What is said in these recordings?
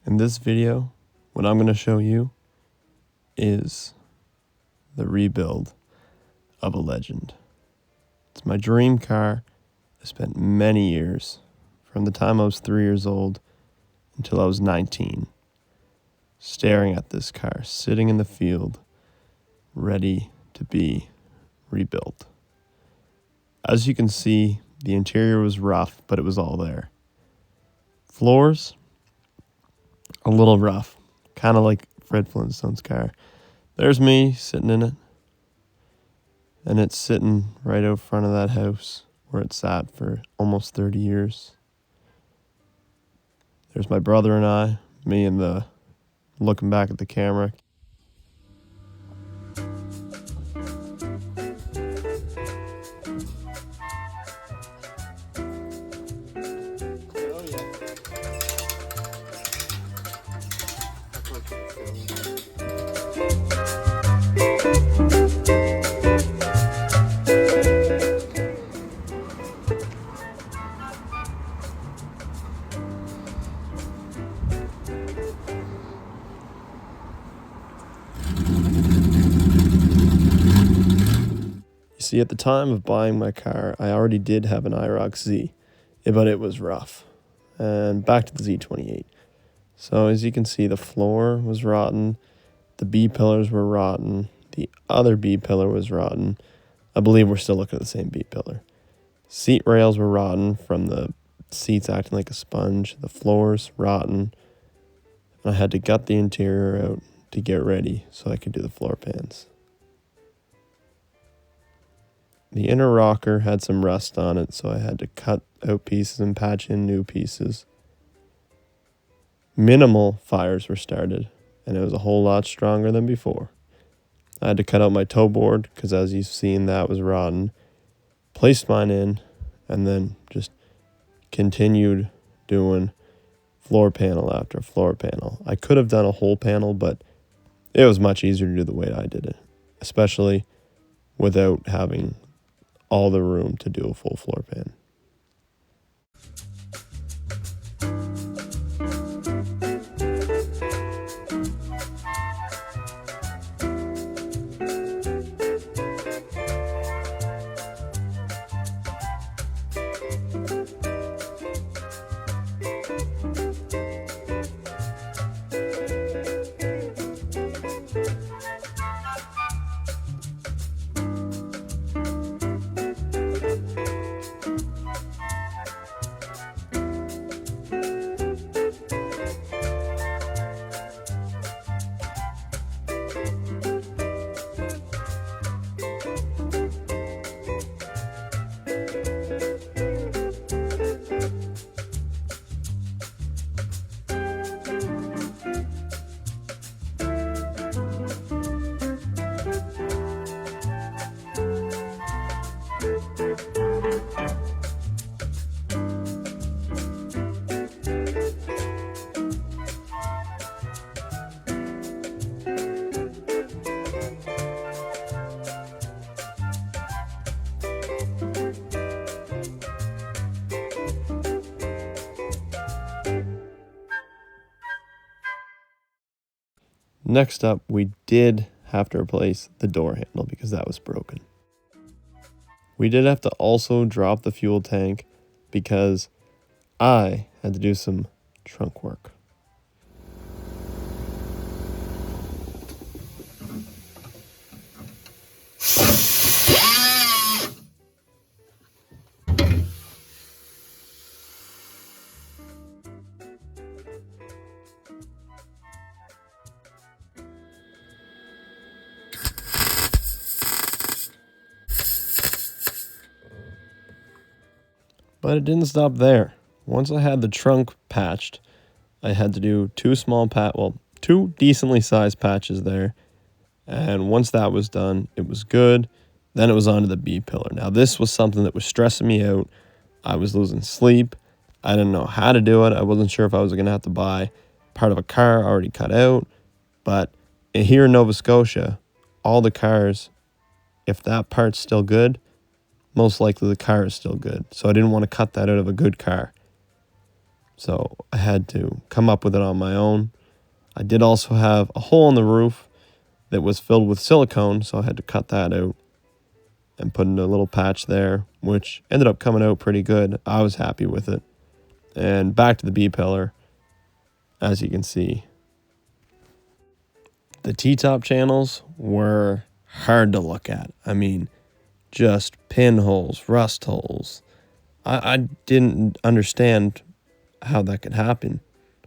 In this video, what I'm going to show you is the rebuild of a legend. It's my dream car. I spent many years, from the time I was 3 years old until I was 19, staring at this car, sitting in the field, ready to be rebuilt. As you can see, the interior was rough, but it was all there. Floors, a little rough, kind of like Fred Flintstone's car. There's me sitting in it, and it's sitting right out front of that house where it sat for almost 30 years. There's my brother and I, me and the looking back at the camera. See, at the time of buying my car, I already did have an IROC Z, but it was rough. And back to the Z28. So as you can see, the floor was rotten, the B-pillars were rotten, the other B-pillar was rotten. I believe we're still looking at the same B-pillar. Seat rails were rotten from the seats acting like a sponge, the floors rotten, and I had to gut the interior out to get ready so I could do the floor pans. The inner rocker had some rust on it, so I had to cut out pieces and patch in new pieces. Minimal fires were started, and it was a whole lot stronger than before. I had to cut out my toe board, because as you've seen, that was rotten. Placed mine in, and then just continued doing floor panel after floor panel. I could have done a whole panel, but it was much easier to do the way I did it, especially without having all the room to do a full floor pan. Next up, we did have to replace the door handle because that was broken. We did have to also drop the fuel tank because I had to do some trunk work. But it didn't stop there. Once I had the trunk patched, I had to do two decently sized patches there. And once that was done, it was good. Then it was onto the B-pillar. Now this was something that was stressing me out. I was losing sleep. I didn't know how to do it. I wasn't sure if I was going to have to buy part of a car already cut out. But here in Nova Scotia, all the cars, if that part's still good, most likely the car is still good. So I didn't want to cut that out of a good car. So I had to come up with it on my own. I did also have a hole in the roof that was filled with silicone, so I had to cut that out and put in a little patch there, which ended up coming out pretty good. I was happy with it. And back to the B-pillar, as you can see. The T-top channels were hard to look at. I mean, just pinholes, rust holes. I didn't understand how that could happen.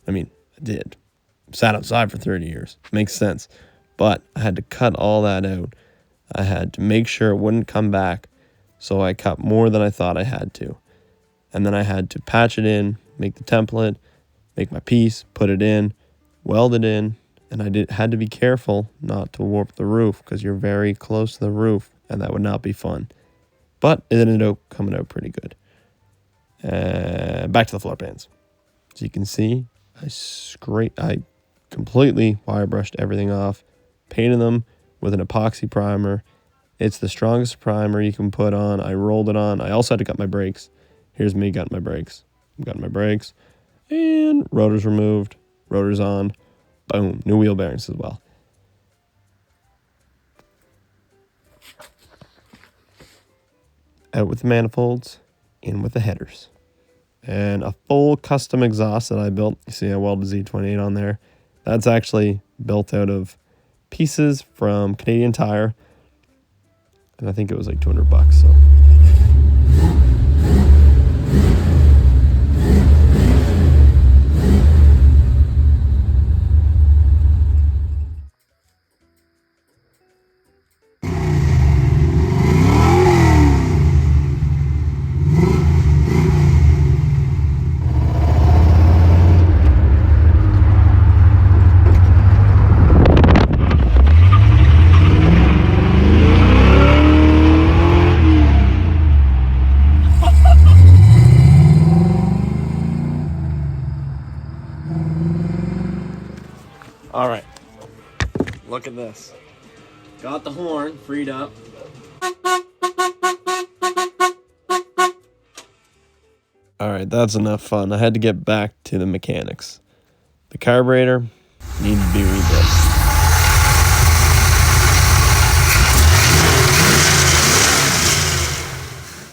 I mean, I did. Sat outside for 30 years. Makes sense. But I had to cut all that out. I had to make sure it wouldn't come back. So I cut more than I thought I had to. And then I had to patch it in, make the template, make my piece, put it in, weld it in. And I had to be careful not to warp the roof because you're very close to the roof and that would not be fun. But it ended up coming out pretty good. Back to the floor pans. As you can see, I completely wire brushed everything off, painted them with an epoxy primer. It's the strongest primer you can put on. I rolled it on. I also had to cut my brakes. Here's me gutting my brakes. I'm gutting my brakes. And rotors removed. Rotors on. Boom. New wheel bearings as well. Out with the manifolds. In with the headers. And a full custom exhaust that I built. You see I welded Z28 on there. That's actually built out of pieces from Canadian Tire. And I think it was like $200, so. All right, look at this. Got the horn freed up. All right, that's enough fun. I had to get back to the mechanics. The carburetor needed to be rebuilt.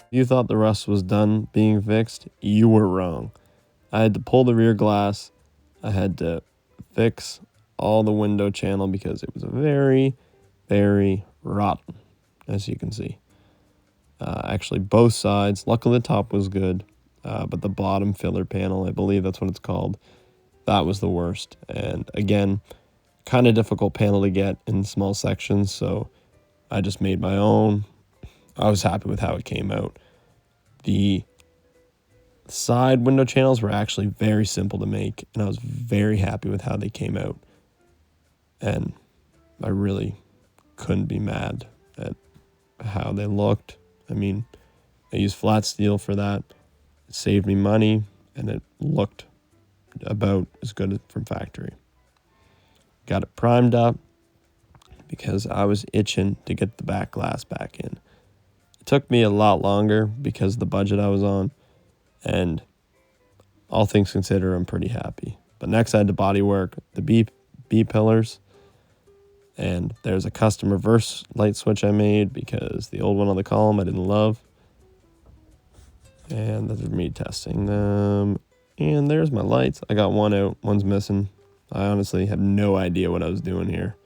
If you thought the rust was done being fixed, you were wrong. I had to pull the rear glass. I had to fix all the window channel because it was very, very rotten, as you can see. Actually, both sides. Luckily, the top was good, but the bottom filler panel, I believe that's what it's called, that was the worst. And again, kind of difficult panel to get in small sections, so I just made my own. I was happy with how it came out. The side window channels were actually very simple to make, and I was very happy with how they came out. And I really couldn't be mad at how they looked. I mean, I used flat steel for that. It saved me money, and it looked about as good as from factory. Got it primed up because I was itching to get the back glass back in. It took me a lot longer because of the budget I was on, and all things considered, I'm pretty happy. But next I had to bodywork the B pillars. And there's a custom reverse light switch I made because the old one on the column I didn't love. And that's me testing them. And there's my lights. I got one out, one's missing. I honestly have no idea what I was doing here.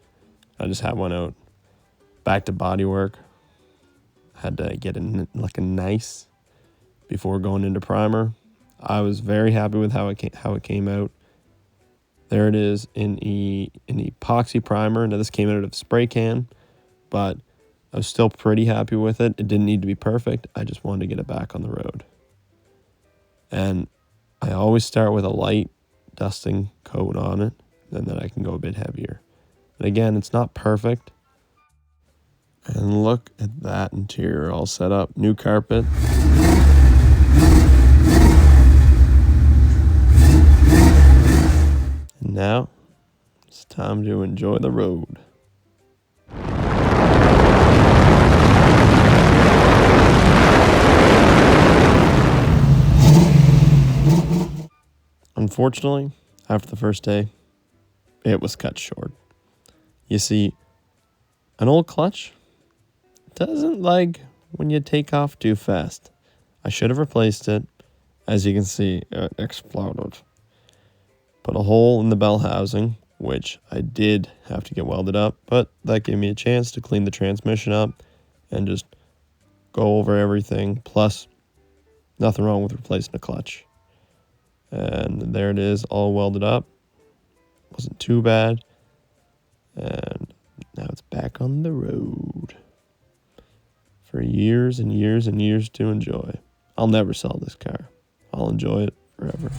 I just had one out. Back to bodywork. Had to get it looking nice before going into primer. I was very happy with how it came out. There it is in an epoxy primer. Now this came out of spray can, but I was still pretty happy with it. It didn't need to be perfect. I just wanted to get it back on the road. And I always start with a light dusting coat on it, and then I can go a bit heavier. And again, it's not perfect. And look at that interior all set up. New carpet. And now it's time to enjoy the road. Unfortunately, after the first day, it was cut short. You see, an old clutch doesn't like when you take off too fast. I should have replaced it. As you can see, it exploded. Put a hole in the bell housing, which I did have to get welded up, but that gave me a chance to clean the transmission up and just go over everything. Plus, nothing wrong with replacing a clutch. And there it is, all welded up. Wasn't too bad. And now it's back on the road for years and years and years to enjoy. I'll never sell this car. I'll enjoy it forever.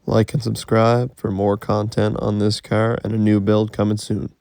Like and subscribe for more content on this car and a new build coming soon.